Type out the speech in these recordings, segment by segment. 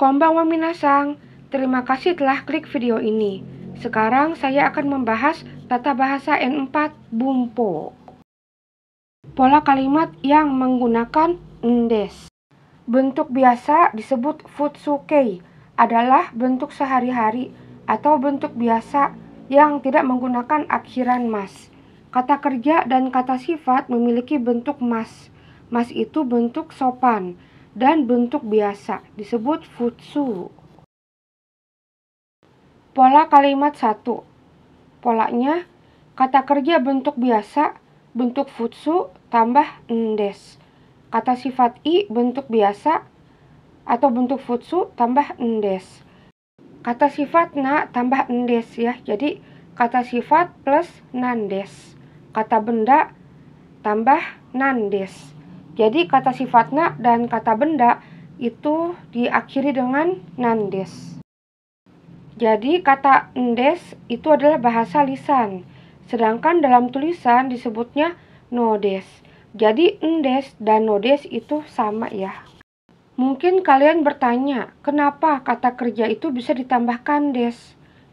Konbanwa minasang, terima kasih telah klik video ini. Sekarang saya akan membahas tata bahasa N4 Bumpo. Pola kalimat yang menggunakan ndes. Bentuk biasa disebut futsukei, adalah bentuk sehari-hari atau bentuk biasa yang tidak menggunakan akhiran mas. Kata kerja dan kata sifat memiliki bentuk mas. Mas itu bentuk sopan dan bentuk biasa disebut futsu. Pola kalimat 1. Polanya, kata kerja bentuk biasa, bentuk futsu tambah ndes. Kata sifat i bentuk biasa atau bentuk futsu tambah ndes. Kata sifat na tambah ndes ya. Jadi kata sifat plus nandes. Kata benda tambah nandes. Jadi kata sifat na dan kata benda itu diakhiri dengan nandes. Jadi kata ndes itu adalah bahasa lisan, sedangkan dalam tulisan disebutnya nodes. Jadi ndes dan nodes itu sama ya. Mungkin kalian bertanya, kenapa kata kerja itu bisa ditambahkan des?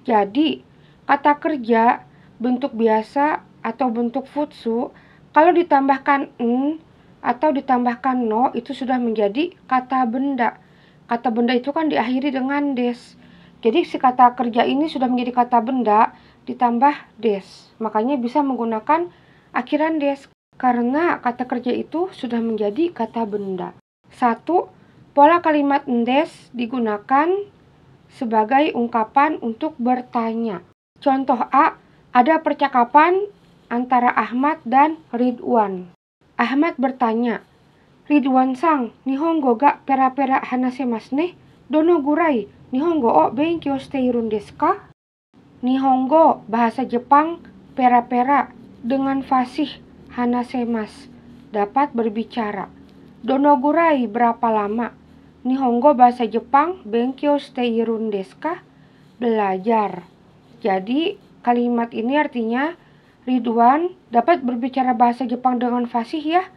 Jadi kata kerja bentuk biasa atau bentuk futsu, kalau ditambahkan n atau ditambahkan no itu sudah menjadi kata benda. Kata benda itu kan diakhiri dengan des. Jadi si kata kerja ini sudah menjadi kata benda ditambah des. Makanya bisa menggunakan akhiran des karena kata kerja itu sudah menjadi kata benda. 1. Pola kalimat ndes digunakan sebagai ungkapan untuk bertanya. Contoh A, ada percakapan antara Ahmad dan Ridwan. Ahmad bertanya, Ridwan-sang, nihongo ga pera-pera hanasemasu ne? Dono gurai, nihongo o benkyou shiteirun desu ka? Nihongo, bahasa Jepang, pera-pera, dengan fasih, hanasemasu, dapat berbicara. Dono gurai, berapa lama? Nihongo, bahasa Jepang, benkyou shiteirun desu ka? Belajar. Jadi, kalimat ini artinya, Ridwan dapat berbicara bahasa Jepang dengan fasih ya.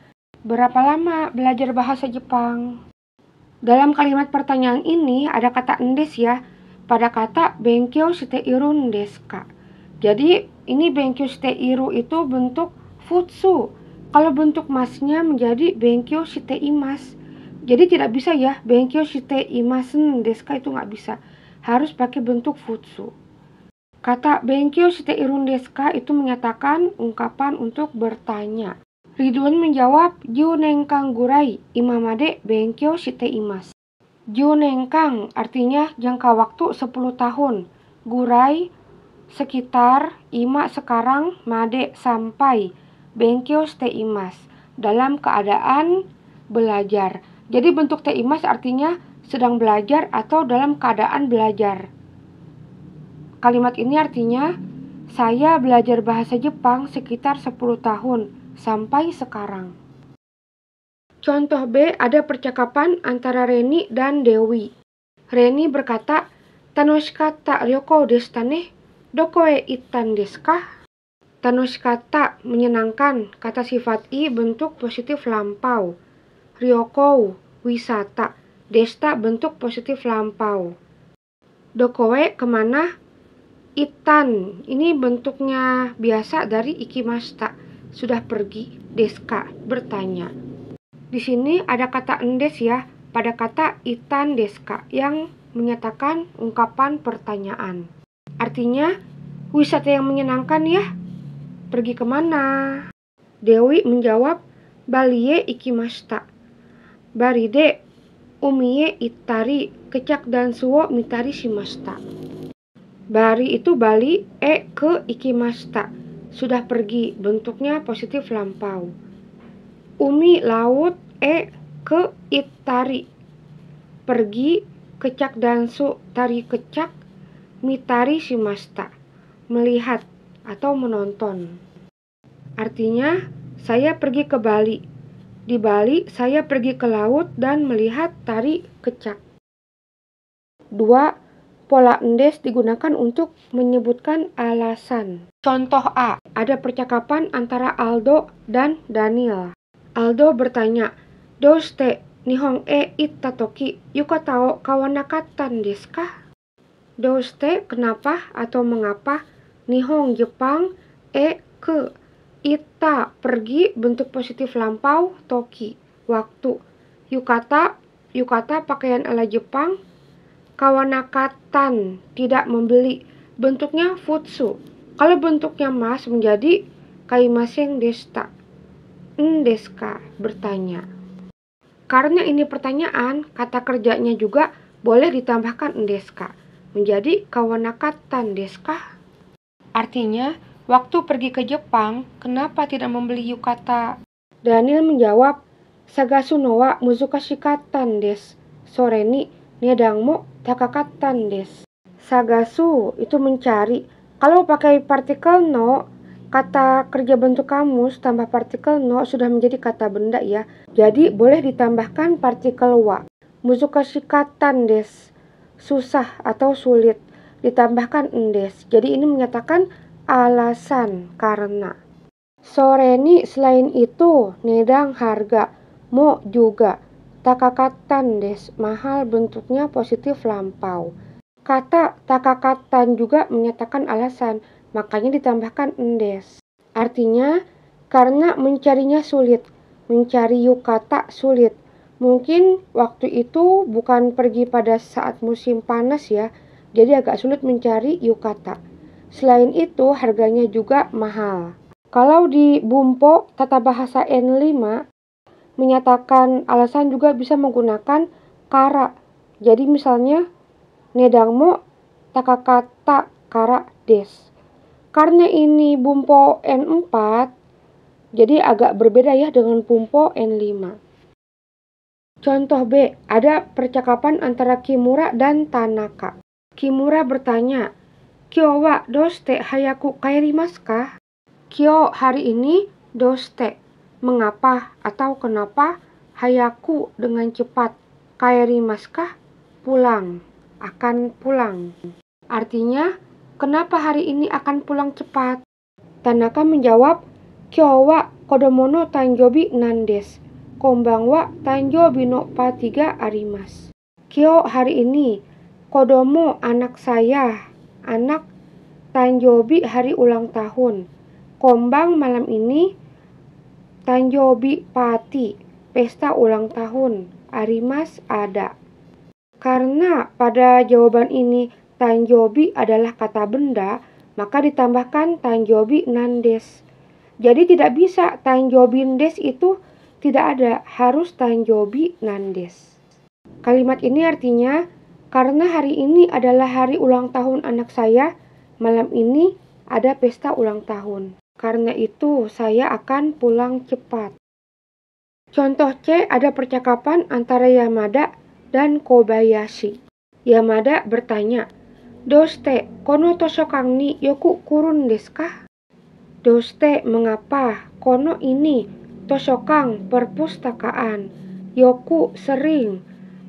Berapa lama belajar bahasa Jepang? Dalam kalimat pertanyaan ini ada kata ndes ya. Pada kata benkyou shiteirun desu ka. Jadi ini benkyou shiteiru itu bentuk futsu. Kalau bentuk masnya menjadi benkyou shiteimasu. Jadi tidak bisa ya benkyou shiteimasen desu ka itu nggak bisa. Harus pakai bentuk futsu. Kata benkyou shiteirun desu ka itu menyatakan ungkapan untuk bertanya. Ridwan menjawab, 10年間 gurai imamade benkyou shiteimasu. 10年間artinya jangka waktu 10 tahun. Gurai sekitar, ima sekarang, made sampai, benkyou shiteimasu dalam keadaan belajar. Jadi bentuk teimas artinya sedang belajar atau dalam keadaan belajar. Kalimat ini artinya, saya belajar bahasa Jepang sekitar 10 tahun, sampai sekarang. Contoh B, ada percakapan antara Reni dan Dewi. Reni berkata, Tanoshikatta ryoko desu ne? Doko e ittan desu ka? Tanoshikatta, menyenangkan, kata sifat i bentuk positif lampau. Ryoko, wisata. Desta, bentuk positif lampau. Dokoe, kemana? Itan, ini bentuknya biasa dari ikimashita, sudah pergi. Deska, bertanya. Di sini ada kata ndes ya, pada kata itan deska yang menyatakan ungkapan pertanyaan. Artinya, wisata yang menyenangkan ya. Pergi kemana? Dewi menjawab, Balie ikimashita. Baride, umie ittari, kecak dan suwo mitari shimashita. Bari itu Bali, ke ikimashita. Sudah pergi, bentuknya positif lampau. Umi laut, ke ittari. Pergi, kecak dan su, tari kecak, mitari shimashita. Melihat atau menonton. Artinya, saya pergi ke Bali. Di Bali, saya pergi ke laut dan melihat tari kecak. 2. Pola ndes digunakan untuk menyebutkan alasan. Contoh A, ada percakapan antara Aldo dan Daniel. Aldo bertanya, Doshite Nihon e itta toki yukata o kawanakattan desu ka? Douste kenapa atau mengapa, Nihon Jepang, ke itta pergi bentuk positif lampau, toki waktu, yukata pakaian ala Jepang, kawanakatan tidak membeli, bentuknya futsu. Kalau bentuknya mas menjadi kaimasen deshita. Desu ka bertanya. Karena ini pertanyaan, kata kerjanya juga boleh ditambahkan desu ka menjadi kawanakatan desu ka? Artinya, waktu pergi ke Jepang, kenapa tidak membeli yukata? Daniel menjawab, Sagasu no wa muzukashikatta desu. Sore ni nedang mo takakatta desu. Sagasu itu mencari. Kalau pakai partikel no, kata kerja bentuk kamus tambah partikel no sudah menjadi kata benda ya. Jadi boleh ditambahkan partikel wa. Muzukashikatta desu. Susah atau sulit. Ditambahkan des. Jadi ini menyatakan alasan, karena. Sore ni selain itu, nedang harga, mo juga. Takakatan des, mahal bentuknya positif lampau. Kata takakatan juga menyatakan alasan, makanya ditambahkan des. Artinya, karena mencarinya sulit, mencari yukata sulit. Mungkin waktu itu bukan pergi pada saat musim panas ya, jadi agak sulit mencari yukata. Selain itu, harganya juga mahal. Kalau di Bumpo, tata bahasa N5, menyatakan alasan juga bisa menggunakan kara. Jadi misalnya, nedangmo takakata kara des. Karena ini Bumpo N4, jadi agak berbeda ya dengan Bumpo N5. Contoh B, ada percakapan antara Kimura dan Tanaka. Kimura bertanya, Kyo wa doshite hayaku kaerimasu ka? Kyo hari ini, doshite mengapa atau kenapa, hayaku dengan cepat, kaerimasu ka pulang, akan pulang. Artinya, kenapa hari ini akan pulang cepat? Tanaka menjawab, Kyo wa kodomo no tanjobi nan desu. Konbang wa tanjobi no patiga arimasu. Kyo hari ini, kodomo anak saya, anak, tanjobi hari ulang tahun. Konbang malam ini, tanjobi pati, pesta ulang tahun. Arimas ada. Karena pada jawaban ini tanjobi adalah kata benda, maka ditambahkan tanjobi nan desu. Jadi tidak bisa tanjobi des itu tidak ada, harus tanjobi nan desu. Kalimat ini artinya, karena hari ini adalah hari ulang tahun anak saya, malam ini ada pesta ulang tahun. Karena itu saya akan pulang cepat. Contoh C, ada percakapan antara Yamada dan Kobayashi. Yamada bertanya, Doshite kono toshokan ni yoku kurun desu ka? Doshite mengapa, kono ini, toshokan perpustakaan, yoku sering,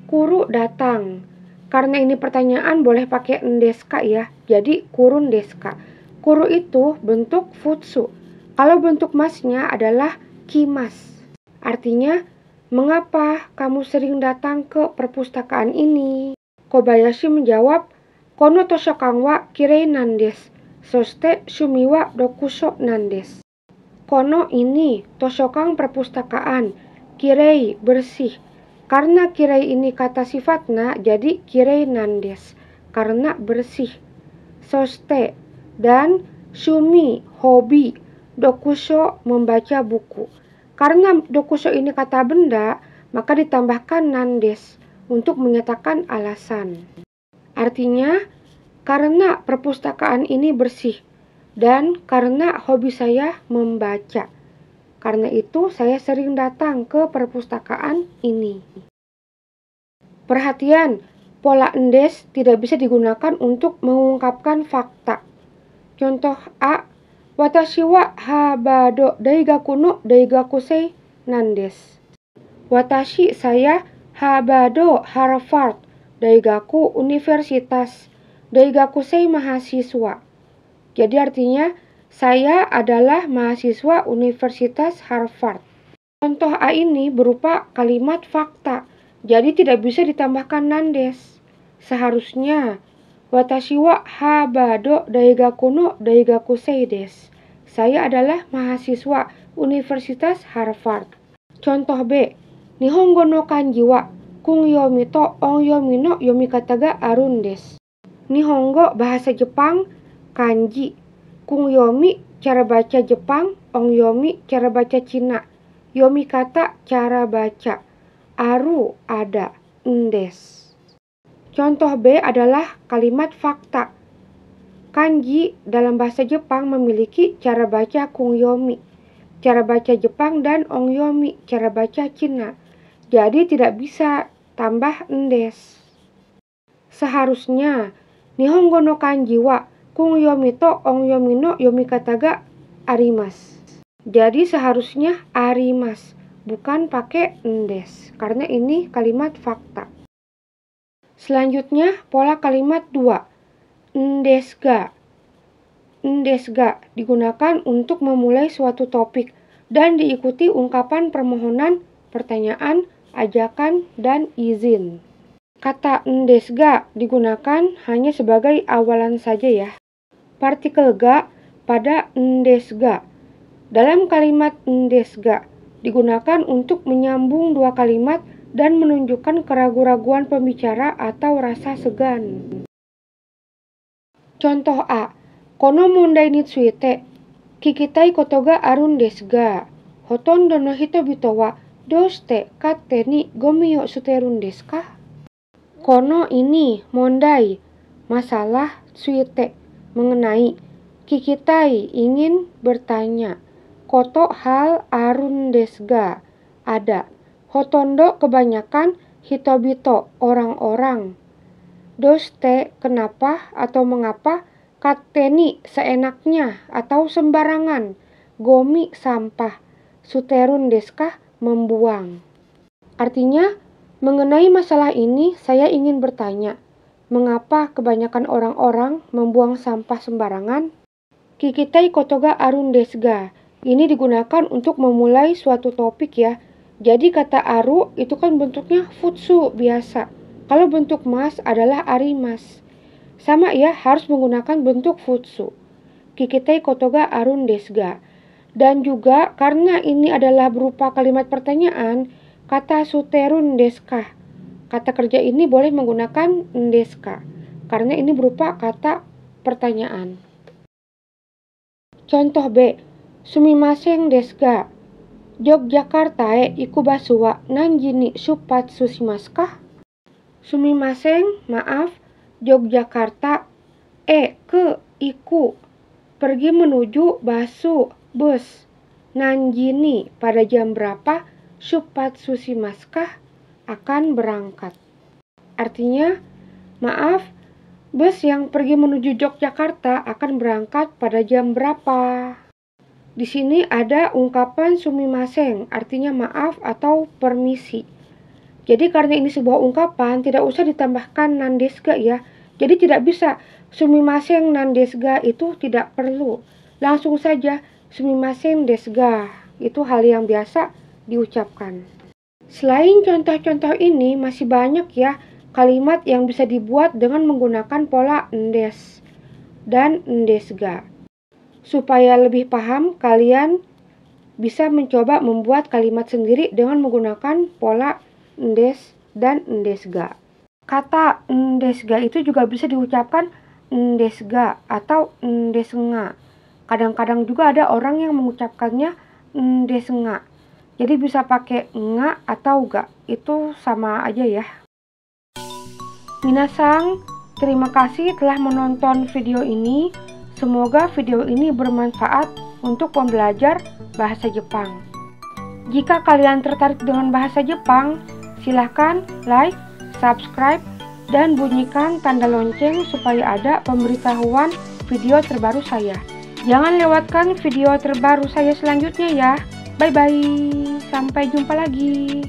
kuru datang. Karena ini pertanyaan boleh pakai desu ka ya, jadi kurun desu ka. Kuru itu bentuk futsu. Kalau bentuk masnya adalah kimas. Artinya, mengapa kamu sering datang ke perpustakaan ini? Kobayashi menjawab, kono toshokan wa kirei nan desu. Soste shumi wa dokuso nan desu. Kono ini toshokan perpustakaan, kirei bersih. Karena kirei ini kata sifatna, jadi kirei nan desu. Karena bersih. Soste dan shumi hobi, dokuso membaca buku. Karena dokuso ini kata benda, maka ditambahkan nan desu untuk menyatakan alasan. Artinya, karena perpustakaan ini bersih dan karena hobi saya membaca. Karena itu saya sering datang ke perpustakaan ini. Perhatian, pola des tidak bisa digunakan untuk mengungkapkan fakta. Contoh A, Watashi wa habado daigaku no daigakusei nan desu. Watashi saya habado Harvard, daigaku universitas, daigakusei mahasiswa. Jadi artinya saya adalah mahasiswa Universitas Harvard. Contoh A ini berupa kalimat fakta, jadi tidak bisa ditambahkan nandes. Seharusnya, watashi wa habado daigaku no daigakusei desu. Saya adalah mahasiswa Universitas Harvard. Contoh B, Nihongo no kanji wa kungyomi to onyomi no yomikata ga arun desu. Nihongo bahasa Jepang, kanji, kungyomi cara baca Jepang, onyomi cara baca Cina. Yomikata cara baca, aru ada, ndes. Contoh B adalah kalimat fakta. Kanji dalam bahasa Jepang memiliki cara baca kungyomi, cara baca Jepang, dan onyomi, cara baca Cina. Jadi tidak bisa tambah ndes. Seharusnya Nihongo no kanji wa kungyomi to onyomi no yomikata ga arimasu. Jadi seharusnya arimas, bukan pakai ndes, karena ini kalimat fakta. Selanjutnya pola kalimat 2, ndesga. Ndesga digunakan untuk memulai suatu topik dan diikuti ungkapan permohonan, pertanyaan, ajakan, dan izin. Kata ndesga digunakan hanya sebagai awalan saja ya. Partikel ga pada ndesga. Dalam kalimat ndesga digunakan untuk menyambung dua kalimat dan menunjukkan keraguan-raguan pembicara atau rasa segan. Contoh A, kono mondai ni tsuite kikitai koto ga arun desu ga, hotondo no hitobito wa doushite katte ni gomi o suterun desu ka? Kono ini mondai, masalah, tsuite, mengenai, kikitai, ingin bertanya, koto hal, arun desu ga, ada, hotondo kebanyakan, hitobito orang-orang, doushite kenapa atau mengapa, katteni seenaknya atau sembarangan, gomi sampah, suterun desu ka membuang. Artinya, mengenai masalah ini saya ingin bertanya, mengapa kebanyakan orang-orang membuang sampah sembarangan? Kikitai koto ga arun desu ga. Ini digunakan untuk memulai suatu topik ya. Jadi kata aru itu kan bentuknya futsu biasa. Kalau bentuk mas adalah arimas. Sama ya, harus menggunakan bentuk futsu. Kikitai koto ga arun desu ga. Dan juga karena ini adalah berupa kalimat pertanyaan, kata suterun desu ka. Kata kerja ini boleh menggunakan desu ka. Karena ini berupa kata pertanyaan. Contoh B. Sumimasen desu ga, Yogyakarta e ikubasu wa nanji ni shupatsu shimasu ka? Sumimasen, maaf, Yogyakarta, iku, pergi menuju basu, bus, nanji ni, pada jam berapa, shupatsu shimasu ka? Akan berangkat. Artinya, maaf, bus yang pergi menuju Yogyakarta akan berangkat pada jam berapa? Di sini ada ungkapan sumimasen, artinya maaf atau permisi. Jadi karena ini sebuah ungkapan, tidak usah ditambahkan nandesga ya. Jadi tidak bisa sumimasen nandesga, itu tidak perlu. Langsung saja sumimasen desga. Itu hal yang biasa diucapkan. Selain contoh-contoh ini masih banyak ya kalimat yang bisa dibuat dengan menggunakan pola ndes dan ndesga. Supaya lebih paham, kalian bisa mencoba membuat kalimat sendiri dengan menggunakan pola ndes dan ndesga. Kata ndesga itu juga bisa diucapkan ndesga atau ndesenga. Kadang-kadang juga ada orang yang mengucapkannya ndesenga. Jadi bisa pakai nga atau ga, itu sama aja ya. Minasang, terima kasih telah menonton video ini. Semoga video ini bermanfaat untuk pembelajar bahasa Jepang. Jika kalian tertarik dengan bahasa Jepang, silahkan like, subscribe, dan bunyikan tanda lonceng supaya ada pemberitahuan video terbaru saya. Jangan lewatkan video terbaru saya selanjutnya ya. Bye-bye. Sampai jumpa lagi.